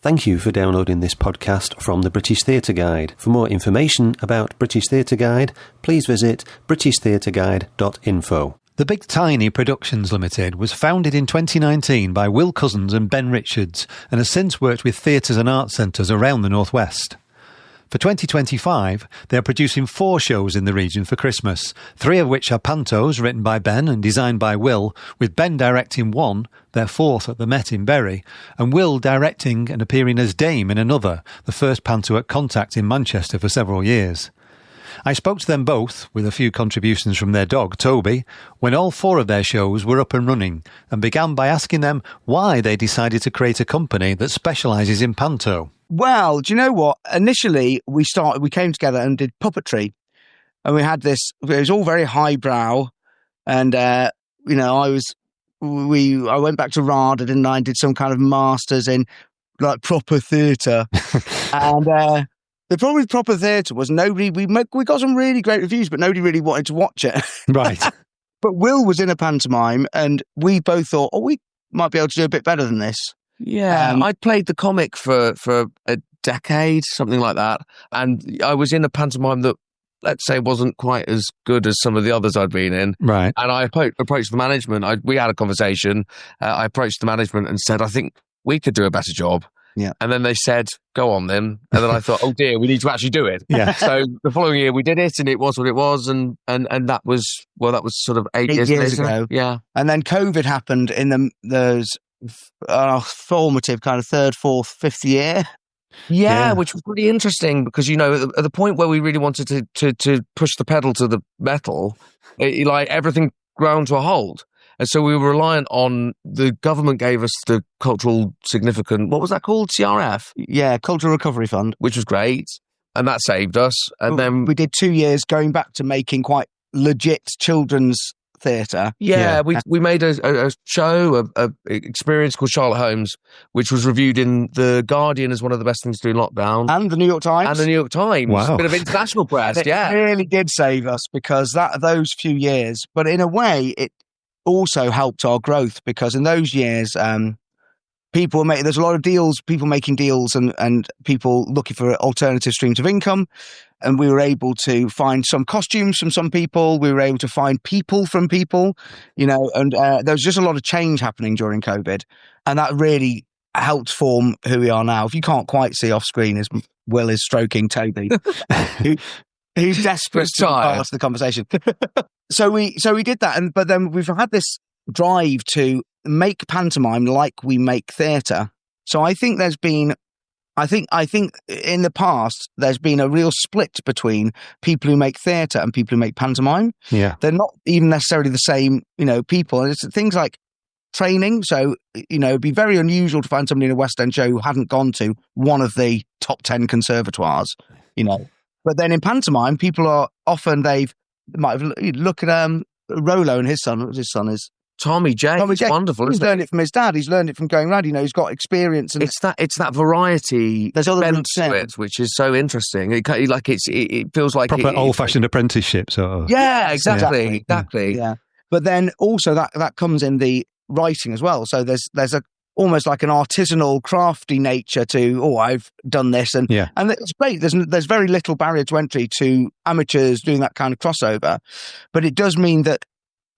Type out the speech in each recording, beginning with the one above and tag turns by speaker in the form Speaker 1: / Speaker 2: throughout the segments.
Speaker 1: Thank you for downloading this podcast from the British Theatre Guide. For more information about British Theatre Guide, please visit britishtheatreguide.info. The Big Tiny Productions Ltd was founded in 2019 by Will Cousins and Ben Richards and has since worked with theatres and art centres around the North West. For 2025, they are producing 4 shows in the region for Christmas, 3 of which are pantos written by Ben and designed by Will, with Ben directing one, their 4th at the Met in Bury, and Will directing and appearing as Dame in another, the first panto at Contact in Manchester for several years. I spoke to them both, with a few contributions from their dog, Toby, when all 4 of their shows were up and running, and began by asking them why they decided to create a company that specialises in panto.
Speaker 2: Well, do you know what? Initially, we came together and did puppetry, and we had this. It was all very highbrow, and I went back to RADA, didn't I? And did some kind of masters in like proper theatre, and the problem with proper theatre was nobody. We got some really great reviews, but nobody really wanted to watch it.
Speaker 1: Right.
Speaker 2: But Will was in a pantomime, and we both thought, oh, we might be able to do a bit better than this.
Speaker 3: Yeah, I'd played the comic for a decade, something like that. And I was in a pantomime that, let's say, wasn't quite as good as some of the others I'd been in.
Speaker 1: Right.
Speaker 3: And I approached the management. We had a conversation. I approached the management and said, I think we could do a better job.
Speaker 2: Yeah.
Speaker 3: And then they said, go on then. And then I thought, oh dear, we need to actually do it.
Speaker 1: Yeah.
Speaker 3: So the following year we did it, and it was what it was. And that was sort of 8 years
Speaker 2: ago.
Speaker 3: Yeah.
Speaker 2: And then COVID happened in those formative kind of 3rd, 4th, 5th year.
Speaker 3: Yeah, which was pretty interesting because, at the point where we really wanted to push the pedal to the metal, everything ground to a halt. And so we were reliant on the government gave us the cultural significant, what was that called? CRF?
Speaker 2: Yeah, Cultural Recovery Fund.
Speaker 3: Which was great. And that saved us. And then
Speaker 2: we did 2 years going back to making quite legit children's theatre.
Speaker 3: Yeah, we made a show, a experience called Charlotte Holmes, which was reviewed in The Guardian as one of the best things to do in lockdown.
Speaker 2: And the New York Times.
Speaker 3: And the New York Times.
Speaker 1: Wow.
Speaker 3: A bit of international press,
Speaker 2: It really did save us because those few years, but in a way, it also helped our growth because in those years, there's a lot of deals, people making deals and people looking for alternative streams of income. And we were able to find some costumes from some people. We were able to find people from people, and there was just a lot of change happening during COVID. And that really helped form who we are now. If you can't quite see off screen, as Will is stroking Toby, who's desperate to pass the conversation. So we did that. But then we've had this drive to make pantomime like we make theatre. So I think there's been I think in the past there's been a real split between people who make theatre and people who make pantomime.
Speaker 1: Yeah.
Speaker 2: They're not even necessarily the same, people. And it's things like training. So, it'd be very unusual to find somebody in a West End show who hadn't gone to one of the top 10 conservatoires, But then in pantomime, people are often look at Rolo and his son. What his son is?
Speaker 3: Tommy J. It's wonderful.
Speaker 2: He's learned it from his dad. He's learned it from going around. He's got experience. And
Speaker 3: it's that variety.
Speaker 2: There's other
Speaker 3: bent to it, which is so interesting. It feels like
Speaker 1: proper old-fashioned apprenticeship sort of.
Speaker 3: Yeah, exactly.
Speaker 2: Yeah. But then also that comes in the writing as well. So there's almost like an artisanal, crafty nature to, I've done this. And it's great. There's very little barrier to entry to amateurs doing that kind of crossover. But it does mean that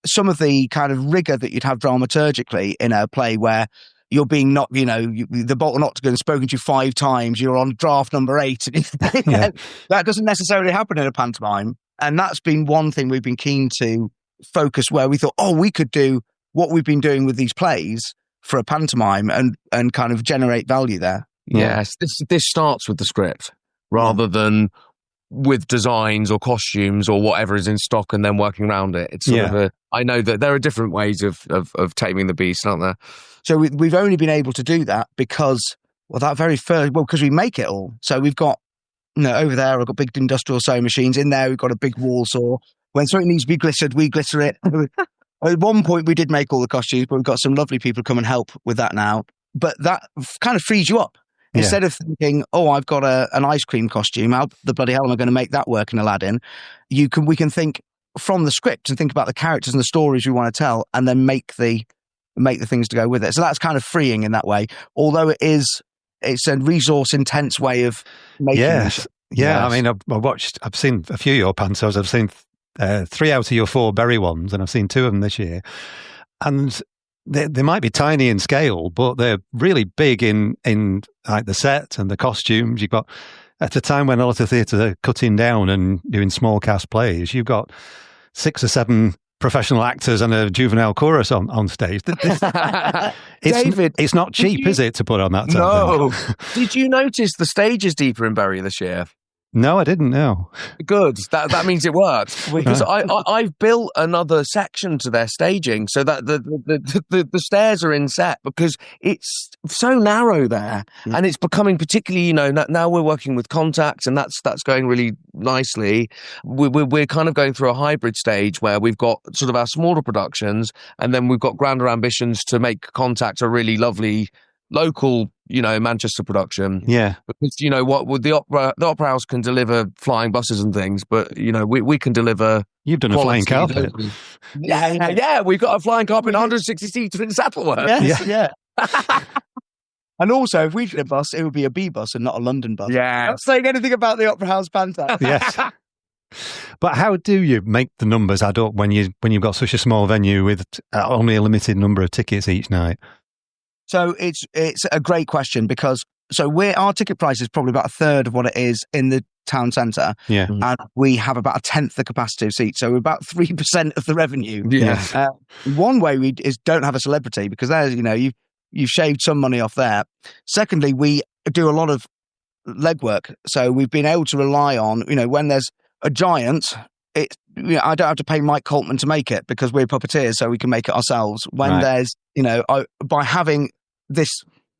Speaker 2: some of the kind of rigor that you'd have dramaturgically in a play where you're being the Bolton Octagon spoken to you 5 times, you're on draft number 8. That doesn't necessarily happen in a pantomime. And that's been one thing we've been keen to focus where we thought, we could do what we've been doing with these plays for a pantomime and kind of generate value there.
Speaker 3: Yes, this starts with the script rather than with designs or costumes or whatever is in stock and then working around it. It's sort of I know that there are different ways of taming the beast, aren't there?
Speaker 2: So we've only been able to do that because we make it all. So we've got, over there, I've got big industrial sewing machines. In there, we've got a big wall saw. When something needs to be glittered, we glitter it. At one point, we did make all the costumes, but we've got some lovely people come and help with that now. But that kind of frees you up. Instead of thinking, I've got an ice cream costume, how the bloody hell am I going to make that work in Aladdin? We can think from the script and think about the characters and the stories we want to tell, and then make the things to go with it. So that's kind of freeing in that way. Although it is it's a resource intense way of making.
Speaker 1: Yes. Yeah. I mean, I've seen a few of your pantos. I've seen 3 out of your 4 berry ones, and I've seen 2 of them this year. And they might be tiny in scale, but they're really big in like the set and the costumes. You've got, at a time when a lot of theatres are cutting down and doing small cast plays, you've got 6 or 7 professional actors and a juvenile chorus on stage.
Speaker 2: David,
Speaker 1: it's not cheap, is it, to put on that?
Speaker 3: No. Did you notice the stage is deeper in Bury this year?
Speaker 1: No, I didn't know.
Speaker 3: Good. That means it worked. Because I've built another section to their staging so that the stairs are in set, because it's so narrow there, and it's becoming particularly, now we're working with contacts, and that's going really nicely. We're kind of going through a hybrid stage where we've got sort of our smaller productions, and then we've got grander ambitions to make Contact a really lovely local, Manchester production.
Speaker 1: Yeah.
Speaker 3: Because, the opera house can deliver flying buses and things, but, we can deliver...
Speaker 1: You've done a flying carpet.
Speaker 3: Yeah, we've got a flying carpet, 160 seats in Saddleworth.
Speaker 2: Yes, yeah. And also, if we did a bus, it would be a B bus and not a London bus.
Speaker 3: Yeah.
Speaker 2: Not saying anything about the Opera House Panto.
Speaker 1: Yes. But how do you make the numbers add up when you've got such a small venue with only a limited number of tickets each night?
Speaker 2: So it's a great question, because our ticket price is probably about a third of what it is in the town centre.
Speaker 1: Yeah.
Speaker 2: And we have about a tenth the capacity of seats. So we're about 3% of the revenue.
Speaker 3: Yeah.
Speaker 2: One way is don't have a celebrity, because there's, you've shaved some money off there. Secondly, we do a lot of legwork. So we've been able to rely on, when there's a giant, I don't have to pay Mike Coltman to make it, because we're puppeteers, so we can make it ourselves. When there's, by having this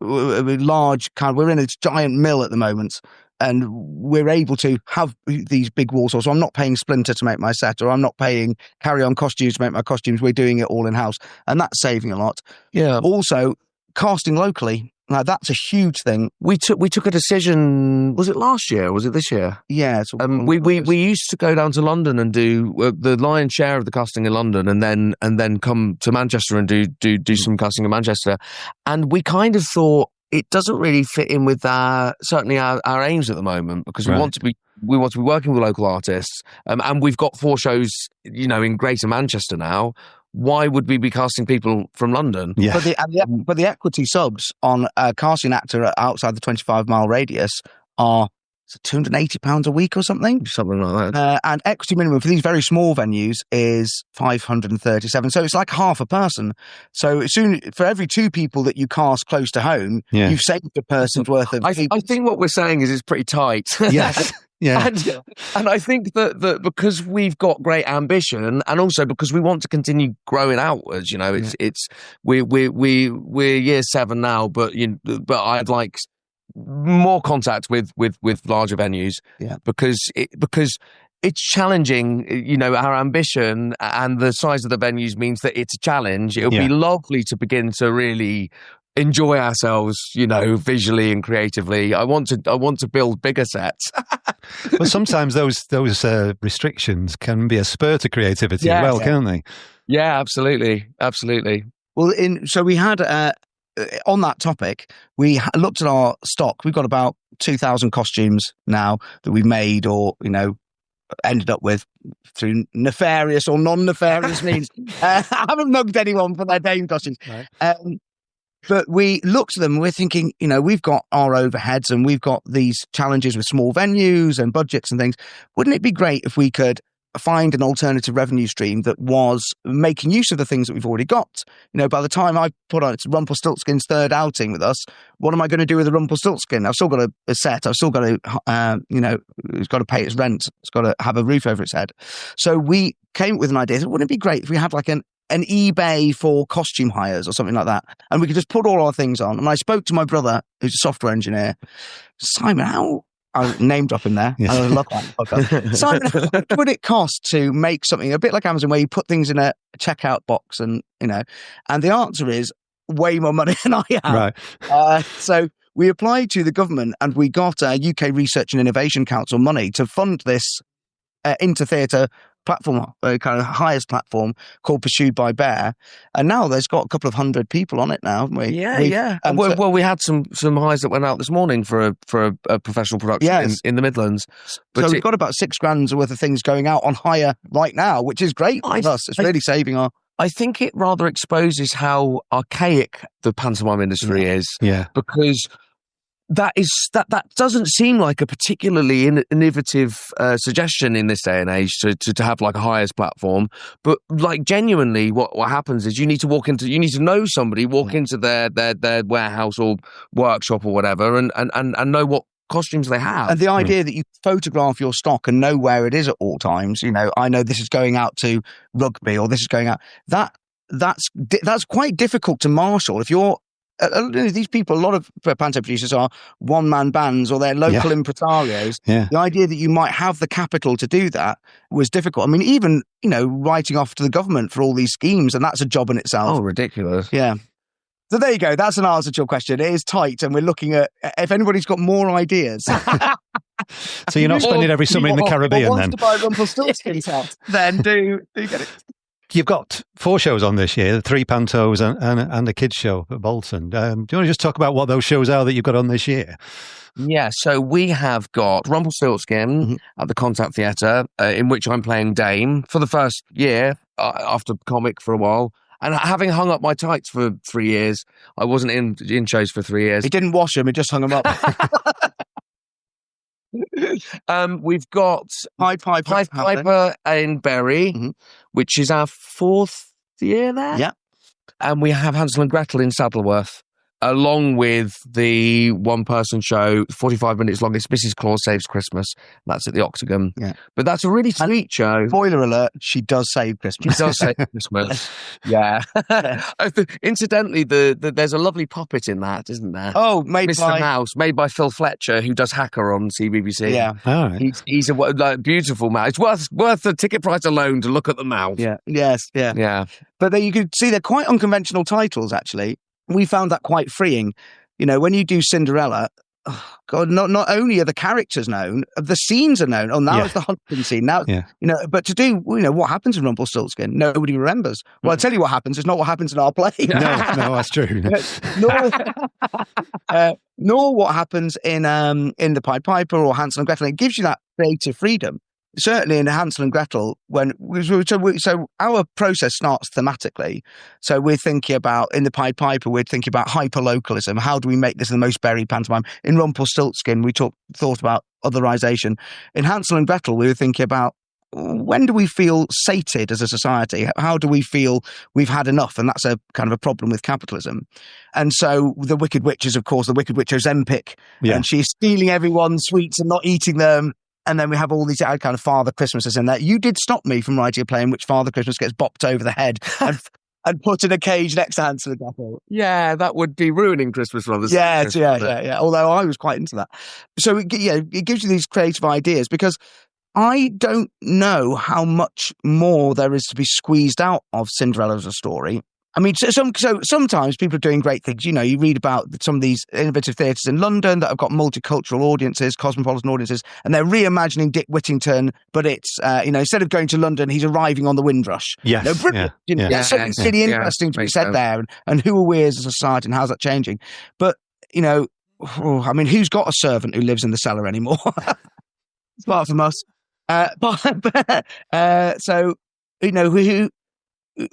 Speaker 2: large we're in this giant mill at the moment, and we're able to have these big wall saws. So I'm not paying Splinter to make my set, or I'm not paying Carry On Costumes to make my costumes. We're doing it all in-house, and that's saving a lot. Yeah. Also, casting locally. Now, that's a huge thing.
Speaker 3: We took a decision. Was it last year? Or was it this year?
Speaker 2: Yeah.
Speaker 3: We used to go down to London and do the lion's share of the casting in London, and then come to Manchester and do some casting in Manchester. And we kind of thought it doesn't really fit in with certainly our aims at the moment, because we want to be working with local artists, and we've got 4 shows in Greater Manchester now. Why would we be casting people from London?
Speaker 1: Yeah.
Speaker 2: But the equity subs on a casting actor outside the 25-mile radius are £280 a week or something.
Speaker 3: Something like that.
Speaker 2: And equity minimum for these very small venues is 537. So it's like half a person. So for every 2 people that you cast close to home, you've saved a person's worth of people.
Speaker 3: I think what we're saying is it's pretty tight.
Speaker 1: Yes. Yeah.
Speaker 3: And I think that because we've got great ambition, and also because we want to continue growing outwards, we're year 7 now, but I'd like more contact with larger venues, because it's challenging. Our ambition and the size of the venues means that it's a challenge. It'll be lovely to begin to really enjoy ourselves, visually and creatively. I want to build bigger sets.
Speaker 1: Well, sometimes those restrictions can be a spur to creativity as well, can't they?
Speaker 3: Yeah, absolutely.
Speaker 2: Well, so we had on that topic, we looked at our stock. We've got about 2,000 costumes now that we've made, or ended up with through nefarious or non-nefarious means. I haven't mugged anyone for their Dane costumes. Right. But we looked at them and we're thinking, we've got our overheads and we've got these challenges with small venues and budgets and things. Wouldn't it be great if we could find an alternative revenue stream that was making use of the things that we've already got? By the time I put on, it's Rumpelstiltskin's 3rd outing with us, what am I going to do with the Rumpelstiltskin? I've still got a set. I've still got to, it's got to pay its rent. It's got to have a roof over its head. So we came up with an idea that wouldn't it be great if we had like an eBay for costume hires or something like that, and we could just put all our things on. And I spoke to my brother, who's a software engineer, Simon, how I name drop him there. Yes. I love that podcast. Simon, how much would it cost to make something a bit like Amazon, where you put things in a checkout box and and the answer is way more money than I have. Right. So we applied to the government and we got UK Research and Innovation Council money to fund this into theatre platform, kind of highest platform called Pursued by Bear, and now there's got a couple of hundred people on it now, haven't we?
Speaker 3: Yeah. Well, we had some highs that went out this morning for a professional production in the Midlands. But
Speaker 2: so we've got about £6,000 worth of things going out on hire right now, which is great for us. It's really saving our...
Speaker 3: I think it rather exposes how archaic the pantomime industry is.
Speaker 1: Yeah.
Speaker 3: Because that doesn't seem like a particularly innovative suggestion in this day and age to have like a highest platform. But like genuinely, what happens is you need to know somebody, walk into their warehouse or workshop or whatever, and know what costumes they have.
Speaker 2: And the idea that you photograph your stock and know where it is at all times, I know this is going out to rugby or this is going out, that's quite difficult to marshal. If you're these people, a lot of panto producers are one-man bands or they're local impresarios.
Speaker 1: Yeah.
Speaker 2: The idea that you might have the capital to do that was difficult. I mean, even, writing off to the government for all these schemes, and that's a job in itself.
Speaker 3: Oh, ridiculous.
Speaker 2: Yeah. So there you go. That's an answer to your question. It is tight, and we're looking at if anybody's got more ideas.
Speaker 1: So you're not spending every summer in the Caribbean,
Speaker 2: or
Speaker 1: then?
Speaker 2: To buy Rumpelstiltskin set, then do get it.
Speaker 1: You've got 4 shows on this year, 3 pantos and a kids show at Bolton. Do you want to just talk about what those shows are that you've got on this year?
Speaker 3: Yeah, so we have got Rumpelstiltskin at the Contact Theatre, in which I'm playing Dame for the first year after comic for a while. And having hung up my tights for 3 years, I wasn't in shows for 3 years.
Speaker 2: He didn't wash them, he just hung them up.
Speaker 3: We've got
Speaker 2: Pied
Speaker 3: Piper in Bury, which is our 4th year there.
Speaker 2: Yeah.
Speaker 3: And we have Hansel and Gretel in Saddleworth, along with the one-person show, 45 minutes long. It's Mrs. Claus Saves Christmas. That's at the Octagon.
Speaker 2: Yeah.
Speaker 3: But that's a really sweet show.
Speaker 2: Spoiler alert, she does save Christmas.
Speaker 3: She does save Christmas. Yeah. Incidentally, there's a lovely puppet in that, isn't there?
Speaker 2: Oh, made
Speaker 3: Mr. Mouse, made by Phil Fletcher, who does Hacker on CBBC.
Speaker 2: Yeah.
Speaker 1: All right.
Speaker 3: He's a beautiful mouse. It's worth the ticket price alone to look at the mouth.
Speaker 2: Yeah. Yes. Yeah.
Speaker 3: Yeah.
Speaker 2: But then you could see they're quite unconventional titles, actually. We found that quite freeing. When you do Cinderella, oh God, not only are the characters known, the scenes are known. Oh, now it's the hunting scene. Now, but to do, what happens in Rumpelstiltskin, nobody remembers. Well, I'll tell you what happens. It's not what happens in our play.
Speaker 1: No, that's true.
Speaker 2: Nor what happens in the Pied Piper or Hansel and Gretel. It gives you that creative freedom. Certainly in Hansel and Gretel, so our process starts thematically. So we're thinking about, in the Pied Piper, we're thinking about hyper-localism. How do we make this the most buried pantomime? In Rumpelstiltskin, we thought about otherization. In Hansel and Gretel, we were thinking about, when do we feel sated as a society? How do we feel we've had enough? And that's a kind of a problem with capitalism. And so the Wicked Witch is, of course, the Wicked Witch Ozempic. Yeah. And she's stealing everyone's sweets and not eating them. And then we have all these kind of Father Christmases in there. You did stop me from writing a play in which Father Christmas gets bopped over the head and put in a cage next to Hansel and Gretel.
Speaker 3: Yeah, that would be ruining Christmas for others.
Speaker 2: Yeah. Although I was quite into that. So, it gives you these creative ideas, because I don't know how much more there is to be squeezed out of Cinderella as a story. I mean, so sometimes people are doing great things. You read about some of these innovative theatres in London that have got multicultural audiences, cosmopolitan audiences, and they're reimagining Dick Whittington, but it's, instead of going to London, he's arriving on the Windrush.
Speaker 1: Yes.
Speaker 2: Brilliant. There's something really interesting to be said there, and who are we as a society, and how's that changing? But, who's got a servant who lives in the cellar anymore? Apart from us.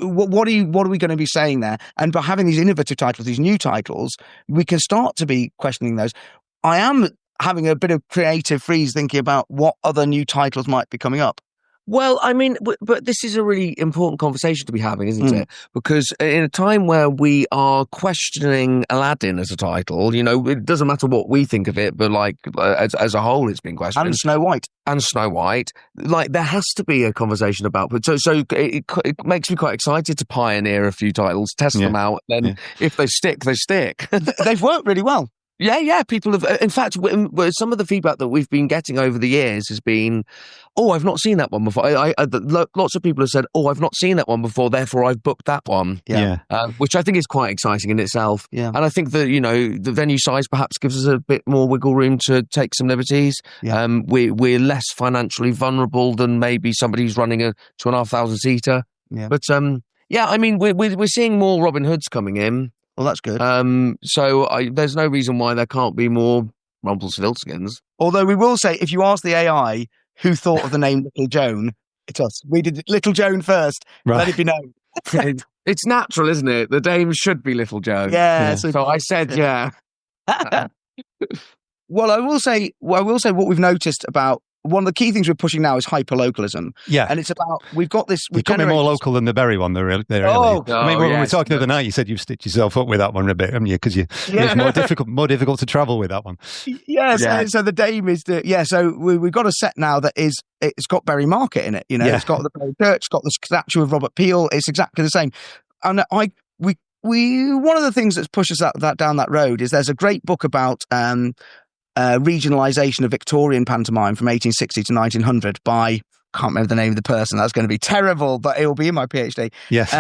Speaker 2: What are we going to be saying there? And by having these innovative titles, these new titles, we can start to be questioning those. I am having a bit of creative freeze thinking about what other new titles might be coming up.
Speaker 3: Well, I mean, but this is a really important conversation to be having, isn't it? Because in a time where we are questioning Aladdin as a title, it doesn't matter what we think of it, but as a whole, it's been questioned.
Speaker 2: And Snow White. Like, there has to be a conversation about it. So it makes me quite excited to pioneer a few titles, test them out, and if they stick, they stick. They've worked really well.
Speaker 3: Yeah. People have, in fact, some of the feedback that we've been getting over the years has been, "Oh, I've not seen that one before." Lots of people have said, "Oh, I've not seen that one before, therefore I've booked that one."
Speaker 1: Yeah.
Speaker 3: Which I think is quite exciting in itself.
Speaker 2: Yeah.
Speaker 3: And I think that, the venue size perhaps gives us a bit more wiggle room to take some liberties.
Speaker 2: Yeah.
Speaker 3: We're less financially vulnerable than maybe somebody who's running a 2,500 seater.
Speaker 2: Yeah.
Speaker 3: But I mean, we're seeing more Robin Hoods coming in.
Speaker 2: Well, that's good.
Speaker 3: So there's no reason why there can't be more Rumpelstiltskins.
Speaker 2: Although we will say, if you ask the AI who thought of the name Little Joan, it's us. We did Little Joan first.
Speaker 1: Right.
Speaker 2: Let it be known.
Speaker 3: It's natural, isn't it? The dame should be Little Joan.
Speaker 2: Yeah.
Speaker 3: So I said, yeah.
Speaker 2: Well, I will say what we've noticed about one of the key things we're pushing now is hyperlocalism.
Speaker 1: Yeah.
Speaker 2: And it's about, we've got this.
Speaker 1: You're coming more local than the Berry one, really.
Speaker 2: Oh,
Speaker 1: I mean, when we were talking the other night, you said you've stitched yourself up with that one a bit, haven't you? Because it's more difficult to travel with that one.
Speaker 2: Yes. Yeah. So the dame is so we've got a set now that is, it's got Berry Market in it. It's got the Berry Church, it's got the statue of Robert Peel. It's exactly the same. And we one of the things that's pushed us that down that road is there's a great book about regionalisation of Victorian pantomime from 1860 to 1900 by, I can't remember the name of the person. That's going to be terrible, but it will be in my PhD.
Speaker 1: Yes.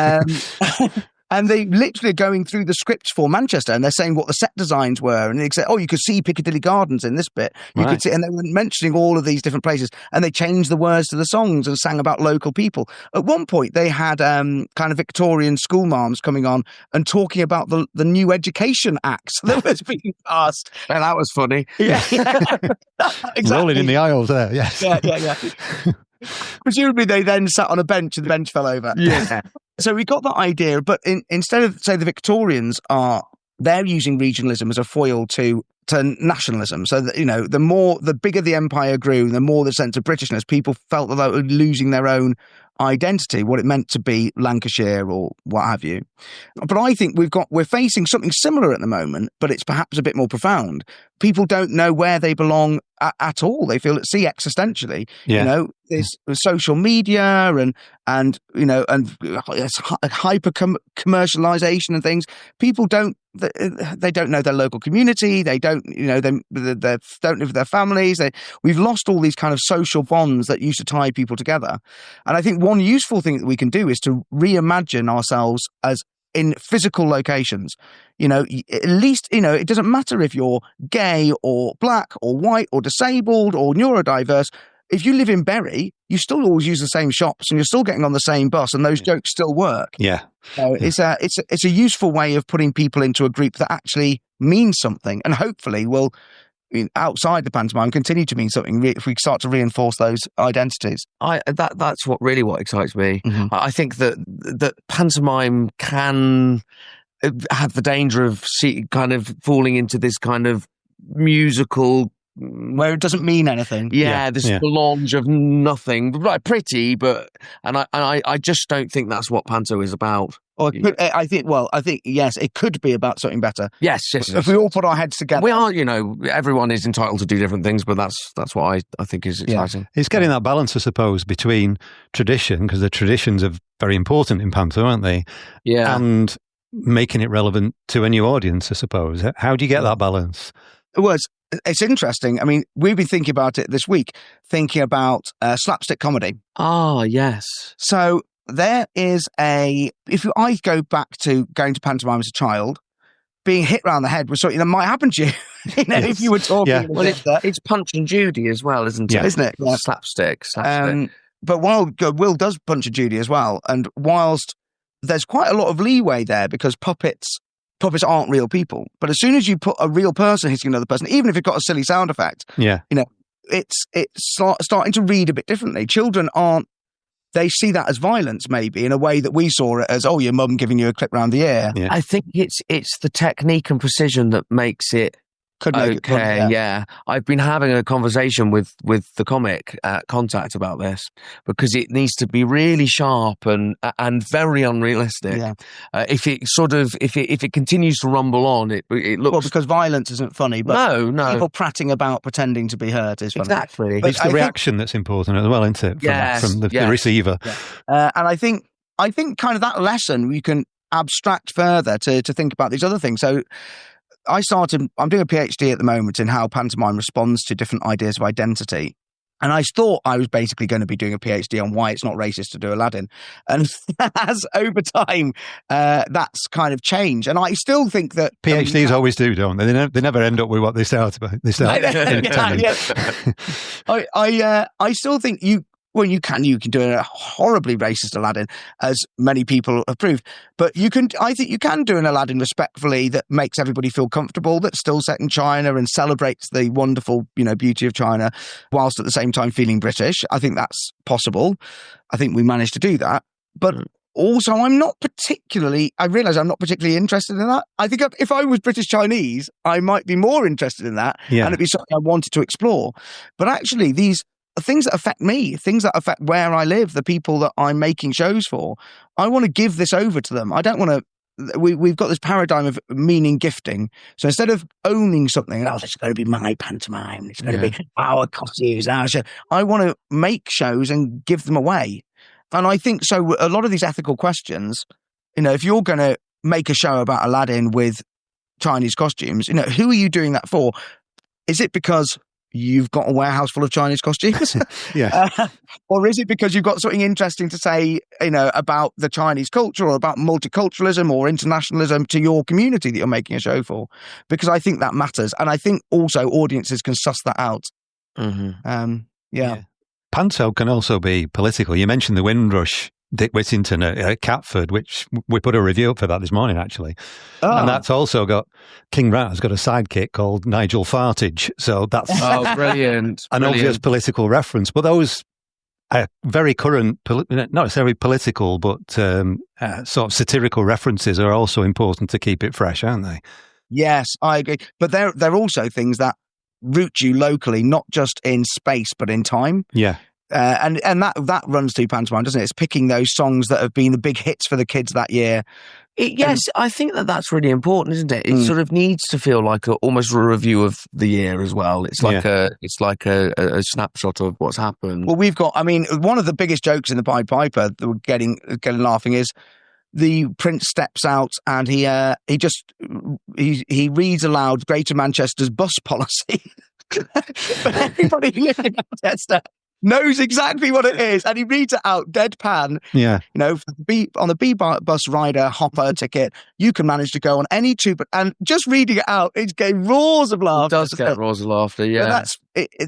Speaker 2: And they literally are going through the scripts for Manchester, and they're saying what the set designs were, and they say, "Oh, you could see Piccadilly Gardens in this bit. You could see," and they were mentioning all of these different places, and they changed the words to the songs and sang about local people. At one point, they had kind of Victorian school marms coming on and talking about the new education acts that was being passed.
Speaker 3: Well, that was funny.
Speaker 2: Yeah, exactly.
Speaker 1: Rolling in the aisles there. Yes.
Speaker 2: Yeah. Presumably, they then sat on a bench and the bench fell over.
Speaker 3: Yeah.
Speaker 2: So we got that idea, but instead of, say, the Victorians they're using regionalism as a foil to nationalism. So that, the bigger the empire grew, the more the sense of Britishness, people felt that they were losing their own identity, what it meant to be Lancashire or what have you. But I think we're facing something similar at the moment, but it's perhaps a bit more profound. People don't know where they belong at all. They feel at sea existentially.
Speaker 1: Yeah.
Speaker 2: There's social media and hyper commercialization and things. People don't know their local community. They don't, they don't live with their families. We've lost all these kind of social bonds that used to tie people together. And I think one useful thing that we can do is to reimagine ourselves as in physical locations. At least, it doesn't matter if you're gay or black or white or disabled or neurodiverse. If you live in Bury, you still always use the same shops and you're still getting on the same bus and those jokes still work.
Speaker 1: Yeah.
Speaker 2: So it's a useful way of putting people into a group that actually means something and hopefully will, outside the pantomime, continue to mean something if we start to reinforce those identities.
Speaker 3: That's what excites me.
Speaker 2: Mm-hmm.
Speaker 3: I think that pantomime can have the danger of kind of falling into this kind of musical
Speaker 2: where it doesn't mean anything.
Speaker 3: This melange of nothing, right? Pretty, but I just don't think that's what panto is about.
Speaker 2: Or I think yes, it could be about something better.
Speaker 3: Yes.
Speaker 2: If we all put our heads together,
Speaker 3: we are. Everyone is entitled to do different things, but that's what I think is exciting.
Speaker 1: Yeah. It's getting that balance, I suppose, between tradition, because the traditions are very important in panto, aren't they?
Speaker 3: Yeah,
Speaker 1: and making it relevant to a new audience, I suppose. How do you get that balance?
Speaker 2: It's interesting. I mean, we've been thinking about it this week, thinking about slapstick comedy.
Speaker 3: Ah, yes.
Speaker 2: So there is I go back to going to pantomime as a child, being hit round the head with something that might happen to you. If you were talking.
Speaker 1: Yeah.
Speaker 3: Well, it's Punch and Judy as well, isn't it?
Speaker 2: Yeah. Isn't it? Yeah.
Speaker 3: Slapstick.
Speaker 2: But Will does Punch and Judy as well, and whilst there's quite a lot of leeway there because puppets aren't real people. But as soon as you put a real person hitting another person, even if it's got a silly sound effect, it's starting to read a bit differently. Children they see that as violence maybe in a way that we saw it as, oh, your mum giving you a clip round the ear.
Speaker 1: Yeah.
Speaker 3: I think it's the technique and precision that makes it
Speaker 2: could make it fun,
Speaker 3: yeah. I've been having a conversation with the comic Contact about this because it needs to be really sharp and very unrealistic.
Speaker 2: Yeah.
Speaker 3: If it continues to rumble on, it looks
Speaker 2: because violence isn't funny. But
Speaker 3: no,
Speaker 2: people prattling about pretending to be hurt is funny.
Speaker 3: Exactly.
Speaker 1: But it's the reaction that's important as well, isn't it? From the receiver.
Speaker 2: Yeah. And I think kind of that lesson we can abstract further to think about these other things. So I'm doing a PhD at the moment in how pantomime responds to different ideas of identity. And I thought I was basically going to be doing a PhD on why it's not racist to do Aladdin. And as over time, that's kind of changed. And I still think that
Speaker 1: PhDs always do, don't they? They never end up with what they start. They start.
Speaker 2: I still think you can do a horribly racist Aladdin, as many people have proved. But I think you can do an Aladdin respectfully that makes everybody feel comfortable, that's still set in China and celebrates the wonderful, beauty of China, whilst at the same time feeling British. I think that's possible. I think we managed to do that. But also, I realise I'm not particularly interested in that. I think if I was British Chinese, I might be more interested in that. Yeah. And it'd be something I wanted to explore. But actually, these things that affect me, things that affect where I live, the people that I'm making shows for, I want to give this over to them. I don't want to. We've got this paradigm of meaning gifting. So instead of owning something, it's going to be my pantomime, it's going to be our costumes, our show, I want to make shows and give them away. And I think so. A lot of these ethical questions, if you're going to make a show about Aladdin with Chinese costumes, who are you doing that for? Is it because you've got a warehouse full of Chinese costumes? Or is it because you've got something interesting to say, about the Chinese culture or about multiculturalism or internationalism to your community that you're making a show for? Because I think that matters. And I think also audiences can suss that out.
Speaker 1: Panto can also be political. You mentioned the Windrush, Dick Whittington at Catford, which we put a review up for that this morning, actually. And that's also got, King Rat has got a sidekick called Nigel Fartage. So that's
Speaker 3: brilliant.
Speaker 1: Obvious political reference. But those very current, not necessarily political, but sort of satirical references are also important to keep it fresh, aren't they?
Speaker 2: Yes, I agree. But they're also things that root you locally, not just in space, but in time.
Speaker 1: Yeah.
Speaker 2: And that runs through pantomime, doesn't it? It's picking those songs that have been the big hits for the kids that year.
Speaker 3: I think that's really important, isn't it? It sort of needs to feel like almost a review of the year as well. It's like a snapshot of what's happened.
Speaker 2: Well, we've got. I mean, one of the biggest jokes in the Pied Piper that we're getting laughing is the prince steps out and he reads aloud Greater Manchester's bus policy. But everybody living in Manchester knows exactly what it is, and he reads it out deadpan.
Speaker 1: Yeah,
Speaker 2: on the B bus rider hopper ticket, you can manage to go on any tube, and just reading it out, it's getting roars of laughter.
Speaker 3: It does get roars of laughter. Yeah,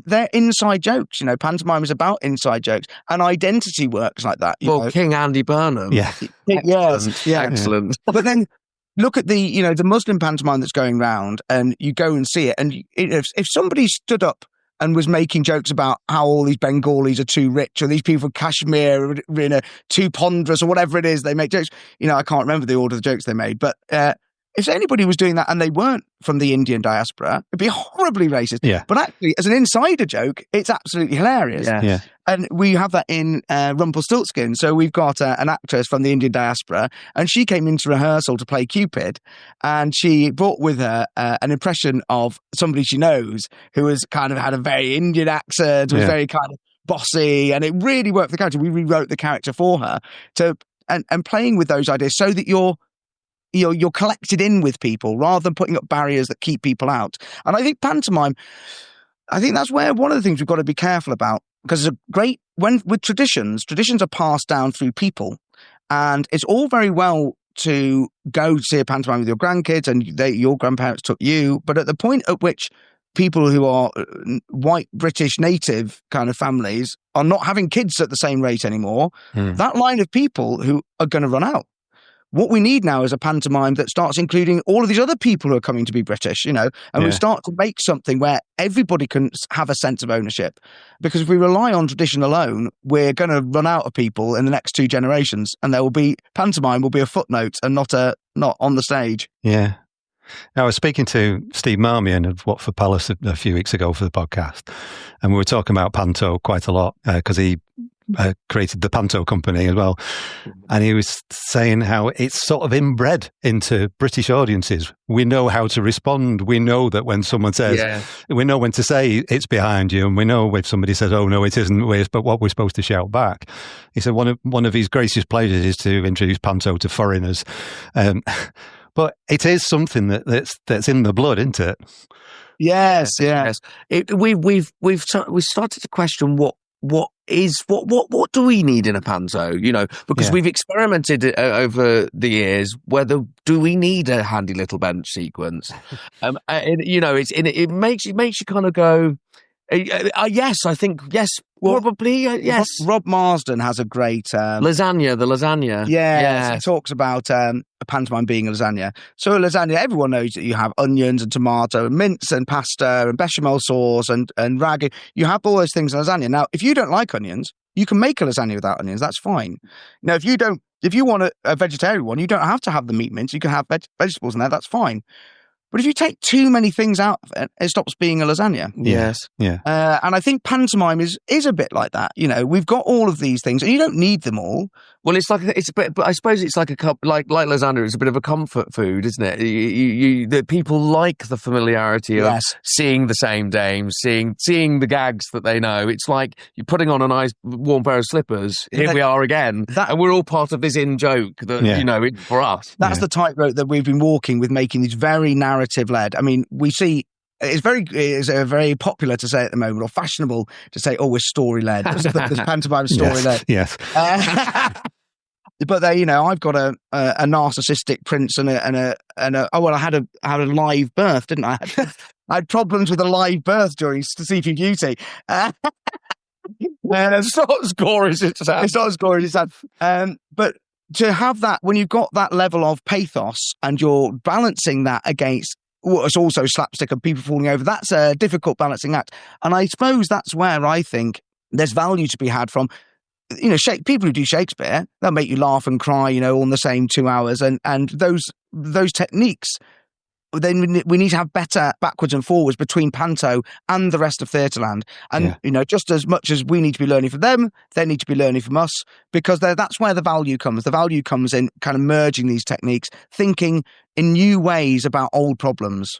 Speaker 2: they're inside jokes. Pantomime is about inside jokes, and identity works like that.
Speaker 3: King Andy Burnham.
Speaker 1: Yeah,
Speaker 3: Excellent.
Speaker 2: But then look at the Muslim pantomime that's going round, and you go and see it, and if somebody stood up and was making jokes about how all these Bengalis are too rich, or these people from Kashmir are too ponderous, or whatever it is, they make jokes. I can't remember the order of the jokes they made, but if anybody was doing that and they weren't from the Indian diaspora, it'd be horribly racist.
Speaker 1: Yeah.
Speaker 2: But actually, as an insider joke, it's absolutely hilarious.
Speaker 1: Yeah.
Speaker 2: And we have that in Rumpelstiltskin. So we've got an actress from the Indian diaspora, and she came into rehearsal to play Cupid, and she brought with her an impression of somebody she knows who has kind of had a very Indian accent, was very kind of bossy, and it really worked for the character. We rewrote the character for her and playing with those ideas so that you're collected in with people rather than putting up barriers that keep people out. And I think pantomime, that's where one of the things we've got to be careful about, because it's with traditions are passed down through people, and it's all very well to go see a pantomime with your grandkids and your grandparents took you, but at the point at which people who are white British native kind of families are not having kids at the same rate anymore, that line of people who are going to run out. What we need now is a pantomime that starts including all of these other people who are coming to be British, and we start to make something where everybody can have a sense of ownership. Because if we rely on tradition alone, we're going to run out of people in the next 2 generations, and pantomime will be a footnote and not on the stage.
Speaker 1: Yeah. I was speaking to Steve Marmion of Watford Palace a few weeks ago for the podcast, and we were talking about panto quite a lot because he created the Panto company as well, and he was saying how it's sort of inbred into British audiences. We know how to respond. We know that when someone says, we know when to say it's behind you, and we know if somebody says, "Oh no, it isn't," but what we're supposed to shout back. He said one of his greatest pleasures is to introduce Panto to foreigners. But it is something that's in the blood, isn't it?
Speaker 2: Yes.
Speaker 3: We've started to question what do we need in a panto, because we've experimented over the years whether do we need a handy little bench sequence. It makes you kind of go, yes, I think yes. Probably, yes.
Speaker 2: Rob Marsden has a great...
Speaker 3: lasagna, the lasagna.
Speaker 2: Yes. He talks about a pantomime being a lasagna. So a lasagna, everyone knows that you have onions and tomato and mince and pasta and bechamel sauce and ragu. You have all those things in lasagna. Now, if you don't like onions, you can make a lasagna without onions. That's fine. Now, if you want a vegetarian one, you don't have to have the meat mince. You can have vegetables in there. That's fine. But if you take too many things out of it, it stops being a lasagna.
Speaker 3: Yes.
Speaker 1: Yeah.
Speaker 2: And I think pantomime is a bit like that. We've got all of these things, and you don't need them all.
Speaker 3: Well, but I suppose it's like a cup, like lasagna. It's a bit of a comfort food, isn't it? That people like the familiarity of seeing the same dame, seeing the gags that they know. It's like you're putting on a nice warm pair of slippers. Here we are again, and we're all part of this in joke that for us.
Speaker 2: That's the tightrope that we've been walking with, making these very narrative-led. I mean, we see. It's very popular to say at the moment, or fashionable to say, "Oh, we're story-led." This pantomime story-led.
Speaker 1: Yes.
Speaker 2: But I've got a narcissistic prince and I had a live birth, didn't I? I had problems with a live birth during Sleeping Beauty.
Speaker 3: It's not as gory as it sounds.
Speaker 2: It's not as gory as it sounds. But to have that, when you've got that level of pathos and you're balancing that against what's also slapstick and people falling over, that's a difficult balancing act. And I suppose that's where I think there's value to be had from, people who do Shakespeare, they'll make you laugh and cry, all in the same 2 hours. And those techniques, then we need to have better backwards and forwards between panto and the rest of Theatreland. And, just as much as we need to be learning from them, they need to be learning from us, because that's where the value comes. The value comes in kind of merging these techniques, thinking in new ways about old problems.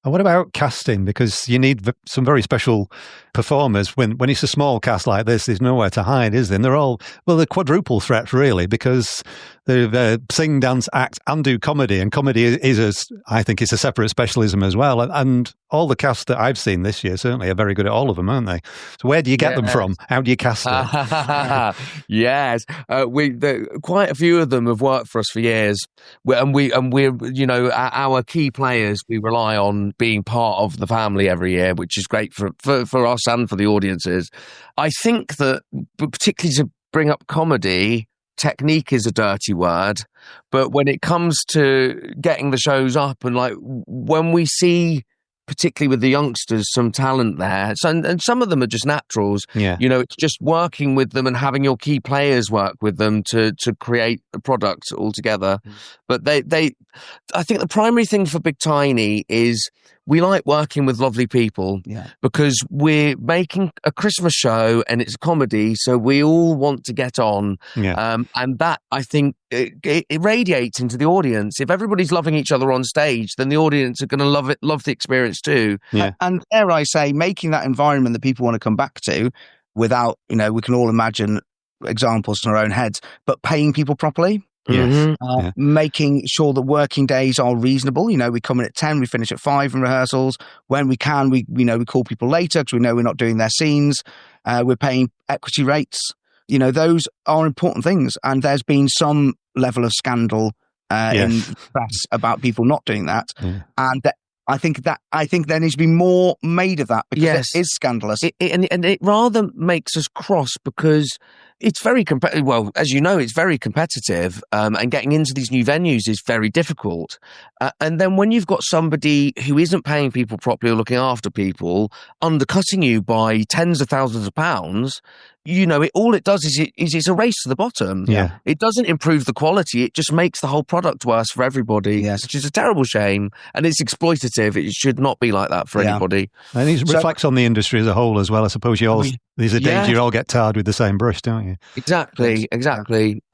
Speaker 1: And what about casting? Because you need some very special performers. When it's a small cast like this, there's nowhere to hide, is there? And they're quadruple threat, really, because they sing, dance, act, and do comedy. And comedy I think it's a separate specialism as well. And all the cast that I've seen this year certainly are very good at all of them, aren't they? So where do you get them from? How do you cast them?
Speaker 3: Yes, quite a few of them have worked for us for years, and we're our key players we rely on being part of the family every year, which is great for us and for the audiences. I think that particularly to bring up comedy, technique is a dirty word, but when it comes to getting the shows up and when we see, particularly with the youngsters, some talent there. And some of them are just naturals.
Speaker 1: Yeah.
Speaker 3: It's just working with them and having your key players work with them to create a product altogether. But I think the primary thing for Big Tiny is we like working with lovely people because we're making a Christmas show and it's a comedy, so we all want to get on.
Speaker 1: Yeah.
Speaker 3: And that, I think, it radiates into the audience. If everybody's loving each other on stage, then the audience are going to love the experience too.
Speaker 1: Yeah.
Speaker 2: And dare I say, making that environment that people want to come back to without, we can all imagine examples in our own heads, but paying people properly.
Speaker 1: Yes.
Speaker 2: Making sure that working days are reasonable. We come in at 10, we finish at 5 in rehearsals. When we can, we call people later because we know we're not doing their scenes. We're paying equity rates. Those are important things. And there's been some level of scandal in the press about people not doing that.
Speaker 1: Yeah.
Speaker 2: And I think there needs to be more made of that because it is scandalous.
Speaker 3: And it rather makes us cross because it's very competitive. Well, as you know, it's very competitive, and getting into these new venues is very difficult. And then when you've got somebody who isn't paying people properly or looking after people, undercutting you by tens of thousands of pounds, all it does is it's a race to the bottom.
Speaker 1: Yeah.
Speaker 3: It doesn't improve the quality. It just makes the whole product worse for every which is a terrible shame. And it's exploitative. It should not be like that for anybody.
Speaker 1: And it reflects on the industry as a whole as well. I suppose there's a danger you all get tarred with the same brush, don't you?
Speaker 3: Exactly.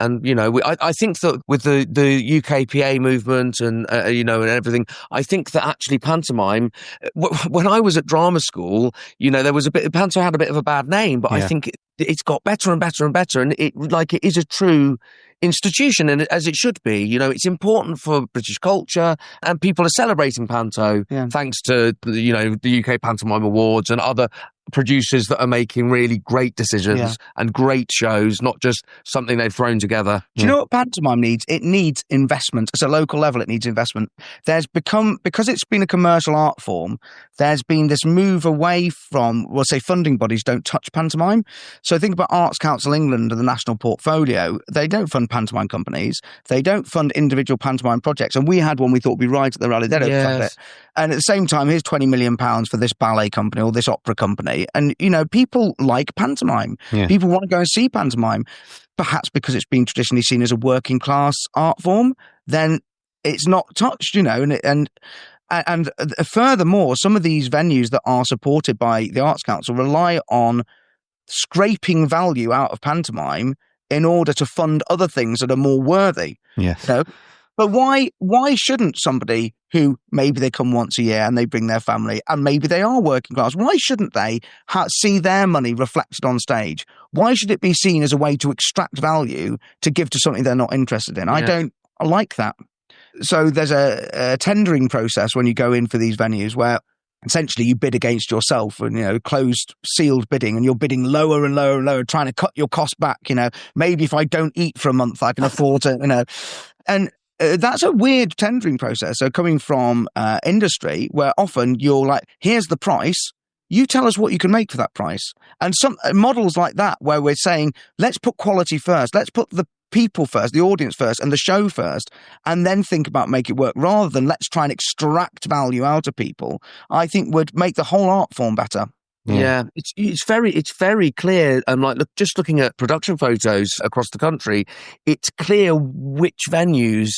Speaker 3: And, I think that with the UKPA movement and, and everything, I think that actually pantomime, when I was at drama school, there was panto had a bit of a bad name, but I think it's got better and better and better. And it is a true institution, and as it should be. You know, it's important for British culture, and people are celebrating panto thanks to the UK Pantomime Awards and other producers that are making really great decisions and great shows, not just something they've thrown together.
Speaker 2: Do you know what pantomime needs? It needs investment. At a local level, it needs investment. Because it's been a commercial art form, there's been this move away from, well, say, funding bodies don't touch pantomime. So think about Arts Council England and the National Portfolio. They don't fund pantomime companies. They don't fund individual pantomime projects. And we had one we thought would be right at the rally. They don't fund it. And at the same time, here's £20 million for this ballet company or this opera company. And, people like pantomime. Yeah. People want to go and see pantomime. Perhaps because it's been traditionally seen as a working class art form, then it's not touched, and furthermore, some of these venues that are supported by the Arts Council rely on scraping value out of pantomime in order to fund other things that are more worthy.
Speaker 1: Yes.
Speaker 2: But why shouldn't somebody who maybe they come once a year and they bring their family and maybe they are working class, why shouldn't they see their money reflected on stage? Why should it be seen as a way to extract value to give to something they're not interested in? I don't like that. So there's a tendering process when you go in for these venues where essentially you bid against yourself and, closed, sealed bidding, and you're bidding lower and lower and lower, trying to cut your costs back. Maybe if I don't eat for a month, I can afford to, and that's a weird tendering process. So coming from industry where often you're like, here's the price, you tell us what you can make for that price. And some models like that where we're saying, let's put quality first, let's put the people first, the audience first, and the show first, and then think about make it work, rather than let's try and extract value out of people, I think would make the whole art form better.
Speaker 3: Yeah, it's very clear. Just looking at production photos across the country, it's clear which venues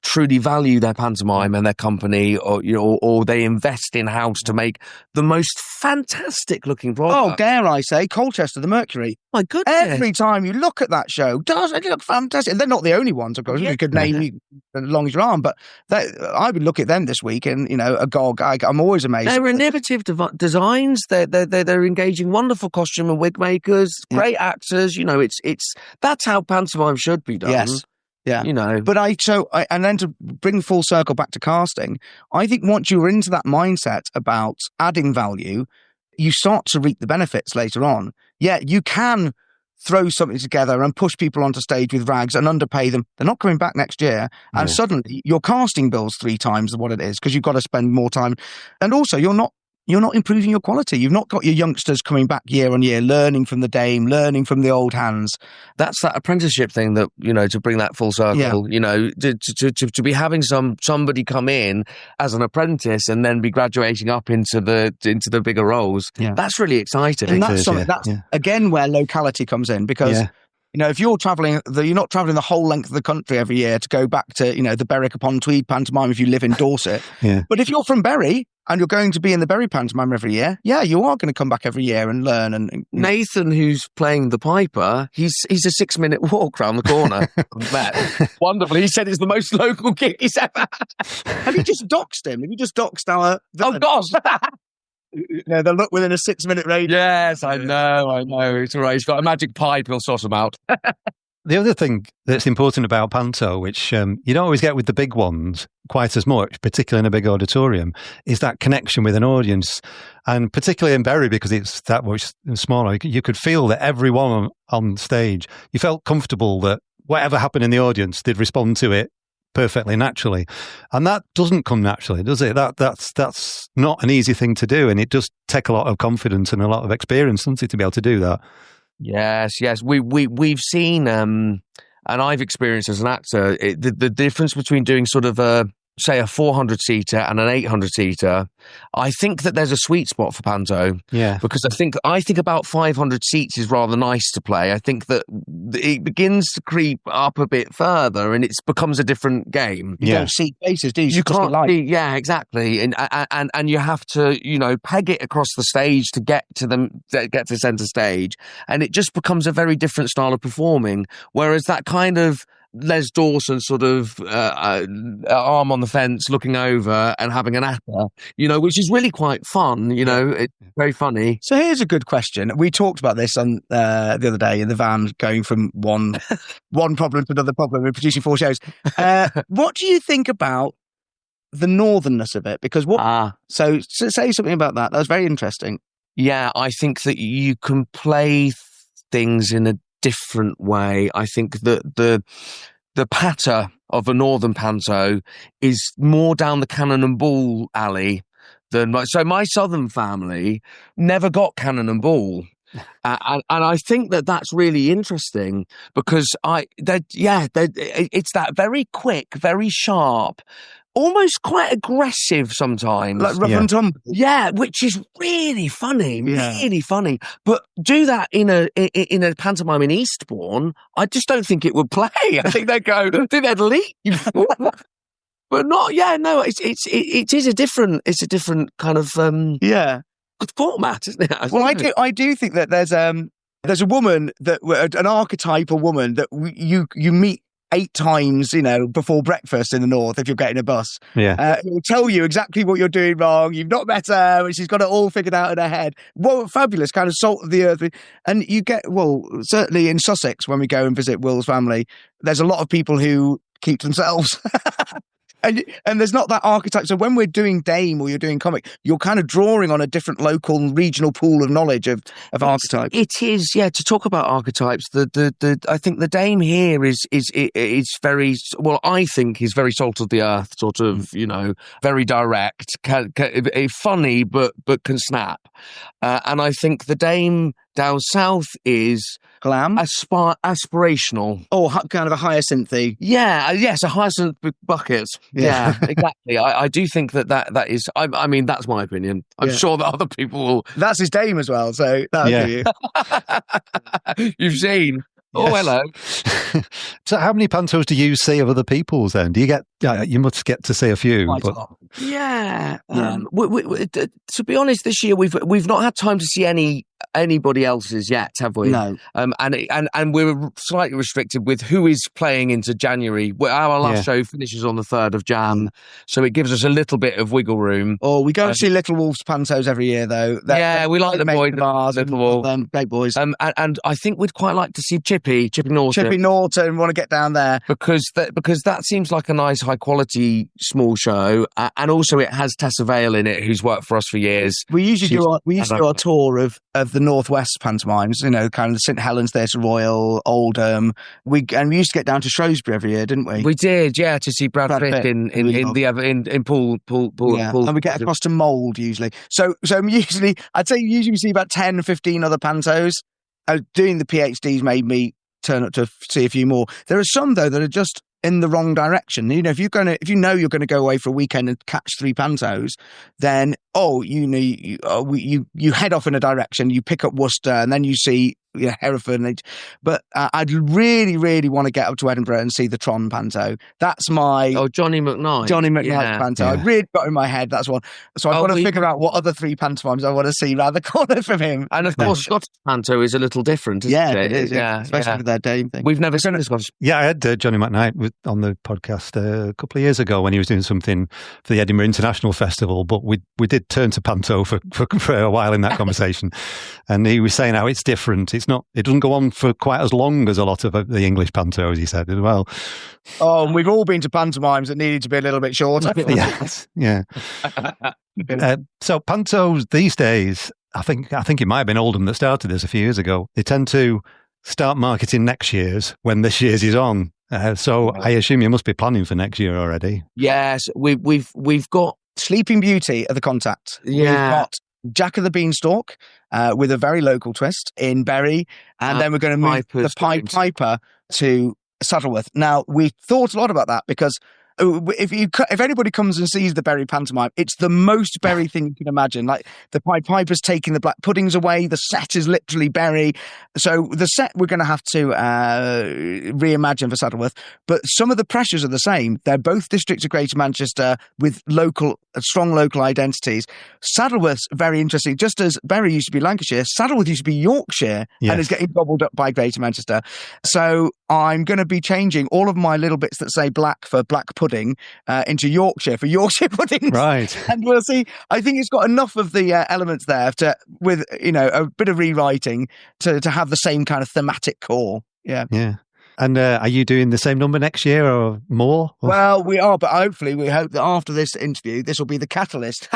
Speaker 3: truly value their pantomime and their company, or they invest in house to make the most fantastic looking product.
Speaker 2: Oh, dare I say, Colchester, the Mercury.
Speaker 3: My goodness!
Speaker 2: Every time you look at that show, does it look fantastic? And they're not the only ones, of course. You could name me as long as your arm, but I would look at them this week, and agog. I'm always amazed.
Speaker 3: They're innovative designs. They're engaging, wonderful costume and wig makers, great actors. It's that's how pantomime should be done.
Speaker 2: Yes. Yeah, but and then to bring full circle back to casting, I think once you're into that mindset about adding value, you start to reap the benefits later on. Yeah, you can throw something together and push people onto stage with rags and underpay them. They're not coming back next year, and suddenly your casting bill's 3 times what it is because you've got to spend more time, and also you're not improving your quality. You've not got your youngsters coming back year on year, learning from the dame, learning from the old hands.
Speaker 3: That's that apprenticeship thing that, to bring that full circle, to be having somebody come in as an apprentice and then be graduating up into the bigger roles. Yeah. That's really exciting.
Speaker 2: And that's again where locality comes in, because if you're travelling, you're not travelling the whole length of the country every year to go back to, the Berwick upon Tweed pantomime if you live in Dorset. But if you're from Bury and you're going to be in the Bury pantomime every year, you are going to come back every year and learn. And
Speaker 3: Nathan, who's playing the Piper, he's a 6-minute walk round the corner. Wonderful. He said it's the most local gig he's ever had.
Speaker 2: Have you just doxed him? Have you just doxed our...
Speaker 3: Oh, gosh.
Speaker 2: They'll look within a 6-minute radius.
Speaker 3: Yes, I know. It's all right. He's got a magic pipe. He'll sort them out.
Speaker 1: The other thing that's important about panto, which you don't always get with the big ones quite as much, particularly in a big auditorium, is that connection with an audience. And particularly in Bury, because it's that much smaller, you could feel that everyone on stage, you felt comfortable that whatever happened in the audience, they'd respond to it perfectly naturally. And that doesn't come naturally, does it? That's not an easy thing to do, and it does take a lot of confidence and a lot of experience, doesn't it, to be able to do that?
Speaker 3: Yes. We've seen, and I've experienced as an actor, the difference between doing sort of a 400-seater and an 800-seater. I think that there's a sweet spot for panto.
Speaker 1: Yeah.
Speaker 3: Because I think about 500 seats is rather nice to play. I think that it begins to creep up a bit further and it becomes a different game.
Speaker 2: You don't see faces, do you?
Speaker 3: You can't see, yeah, exactly. And you have to, peg it across the stage to get to centre stage. And it just becomes a very different style of performing. Whereas that kind of Les Dawson sort of arm on the fence looking over and having an apple, which is really quite fun, it's very funny.
Speaker 2: So here's a good question. We talked about this on the other day in the van, going from one problem to another problem. We're producing 4 shows. What do you think about the northernness of it? Because so say something about that. That was very interesting.
Speaker 3: Yeah, I think that you can play things in a different way. I think that the patter of a northern panto is more down the cannon and ball alley than so my southern family never got cannon and ball. And I think that that's really interesting because it's that very quick, very sharp, almost quite aggressive sometimes.
Speaker 2: Like rough and tumble.
Speaker 3: Yeah, which is really funny, really funny. But do that in a pantomime in Eastbourne, I just don't think it would play. I think they'd leave. But not, it is a different kind of format, isn't it?
Speaker 2: Well, I do think that there's a woman an archetypal woman that you meet 8 times, before breakfast in the north if you're getting a bus.
Speaker 1: Yeah.
Speaker 2: It will tell you exactly what you're doing wrong. You've not met her, and she's got it all figured out in her head. Well, fabulous, kind of salt of the earth. And you get, certainly in Sussex, when we go and visit Will's family, there's a lot of people who keep themselves. And there's not that archetype. So when we're doing Dame or you're doing comic, you're kind of drawing on a different local and regional pool of knowledge of archetypes.
Speaker 3: It is, to talk about archetypes. I think the Dame here is very, I think he's very salt of the earth, sort of, very direct, funny, but can snap. And I think the Dame down south is
Speaker 2: glam,
Speaker 3: aspirational,
Speaker 2: kind of a hyacinthy.
Speaker 3: Yes, a hyacinth bucket. Yeah, exactly. I do think that is. I mean, that's my opinion. I'm sure that other people will.
Speaker 2: That's his Dame as well. So that'll be you.
Speaker 3: You've seen.
Speaker 1: Yes.
Speaker 3: Oh, hello.
Speaker 1: So how many pantos do you see of other people's then? Do you get, you must get to see a few.
Speaker 3: Yeah. To be honest, this year we've not had time to see anybody else's yet, have we?
Speaker 2: No.
Speaker 3: And we're slightly restricted with who is playing into January. Our last show finishes on the 3rd of Jan, so it gives us a little bit of wiggle room.
Speaker 2: We go and see Little Wolves pantos every year, though.
Speaker 3: We like the boys, Little Wolves,
Speaker 2: great boys.
Speaker 3: And I think we'd quite like to see Chippy Norton.
Speaker 2: Chippy Norton, want to get down there
Speaker 3: because that seems like a nice high quality small show, and also it has Tessa Vale in it, who's worked for us for years.
Speaker 2: We used to do our tour of the Northwest pantomimes, kind of the St Helens Theatre Royal, Oldham. We used to get down to Shrewsbury every year, didn't we?
Speaker 3: We did, to see Brad Pitt in Pool.
Speaker 2: And we get across to Mould usually. So usually, I'd say we see about 10, 15 other pantos. Doing the PhDs made me turn up to see a few more. There are some though that are just in the wrong direction. If you're going to go away for a weekend and catch 3 pantos, then you head off in a direction, you pick up Worcester, and then you see Hereford. But I'd really, really want to get up to Edinburgh and see the Tron panto. That's my
Speaker 3: Johnny McKnight
Speaker 2: panto. I've really got in my head that's one. So I've got to figure out what other 3 pantomimes I want to see around the corner from him.
Speaker 3: And of course, Scottish panto is a little different, isn't it?
Speaker 2: It is, especially with their Dame thing.
Speaker 3: We've never seen this one.
Speaker 1: Yeah, I had Johnny McKnight on the podcast a couple of years ago when he was doing something for the Edinburgh International Festival, but we did turn to panto for a while in that conversation, and he was saying how it's different. It doesn't go on for quite as long as a lot of the English pantos, he said as well.
Speaker 2: And we've all been to pantomimes that needed to be a little bit shorter.
Speaker 1: Yes, yeah. So pantos these days, I think it might have been Oldham that started this a few years ago. They tend to start marketing next year's when this year's is on. So I assume you must be planning for next year already.
Speaker 3: Yes, we've got
Speaker 2: Sleeping Beauty at the Contact.
Speaker 3: Yeah.
Speaker 2: We've got Jack of the Beanstalk with a very local twist in Bury, and then we're going to move the Pied Piper to Saddleworth. Now, we thought a lot about that because if anybody comes and sees the Bury pantomime, it's the most Bury thing you can imagine. Like the Pied Piper's taking the black puddings away. The set is literally Bury. So the set we're going to have to reimagine for Saddleworth. But some of the pressures are the same. They're both districts of Greater Manchester with strong local identities. Saddleworth's very interesting. Just as Bury used to be Lancashire, Saddleworth used to be Yorkshire and is getting gobbled up by Greater Manchester. So I'm going to be changing all of my little bits that say black for black pudding into Yorkshire for Yorkshire puddings.
Speaker 1: Right.
Speaker 2: And we'll see. I think it's got enough of the elements there with a bit of rewriting to have the same kind of thematic core. Yeah.
Speaker 1: Yeah. And are you doing the same number next year or more?
Speaker 2: Well, we are, but hopefully we hope that after this interview, this will be the catalyst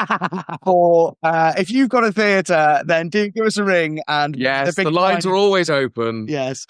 Speaker 2: for, if you've got a theatre, then do give us a ring. And
Speaker 3: yes, the lines are always open.
Speaker 2: Yes.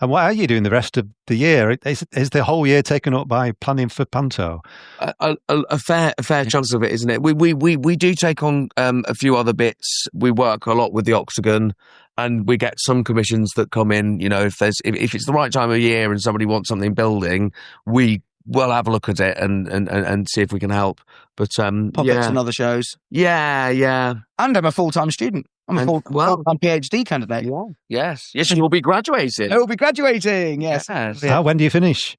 Speaker 1: And what are you doing the rest of the year? Is the whole year taken up by planning for Panto?
Speaker 3: A fair chunk of it, isn't it? We do take on a few other bits. We work a lot with the Octagon, and we get some commissions that come in. If it's the right time of year and somebody wants something building, we will have a look at it and see if we can help. But
Speaker 2: pop-ups and other shows.
Speaker 3: Yeah.
Speaker 2: And I'm a full-time student. I'm a full-time PhD candidate.
Speaker 3: Yeah. Yes, you'll be graduating.
Speaker 2: I will be graduating, yes.
Speaker 3: Yeah.
Speaker 1: When do you finish?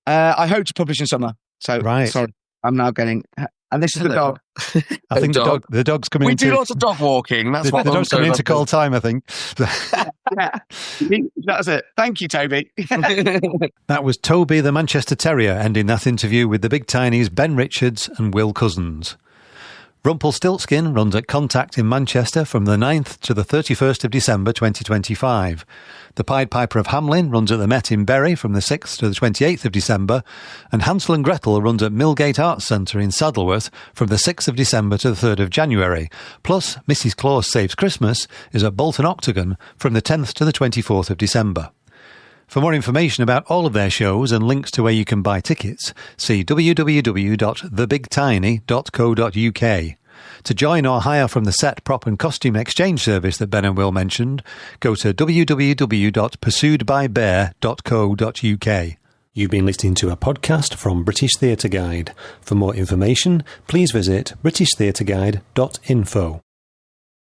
Speaker 2: I hope to publish in summer. So,
Speaker 1: right.
Speaker 2: Sorry, I'm now getting... And this is the dog.
Speaker 1: I think the dog's coming
Speaker 3: We
Speaker 1: into...
Speaker 3: do lots of dog walking. That's what
Speaker 1: the dog's coming into call time, I think.
Speaker 2: Yeah, that's it. Thank you, Toby.
Speaker 1: That was Toby the Manchester Terrier ending that interview with the Big Tinies Ben Richards and Will Cousins. Rumpelstiltskin runs at Contact in Manchester from the 9th to the 31st of December 2025. The Pied Piper of Hamelin runs at the Met in Bury from the 6th to the 28th of December, and Hansel and Gretel runs at Millgate Arts Centre in Saddleworth from the 6th of December to the 3rd of January. Plus, Mrs. Claus Saves Christmas is at Bolton Octagon from the 10th to the 24th of December. For more information about all of their shows and links to where you can buy tickets, see www.thebigtiny.co.uk. To join or hire from the set, prop and costume exchange service that Ben and Will mentioned, go to www.pursuedbybear.co.uk. You've been listening to a podcast from British Theatre Guide. For more information, please visit britishtheatreguide.info.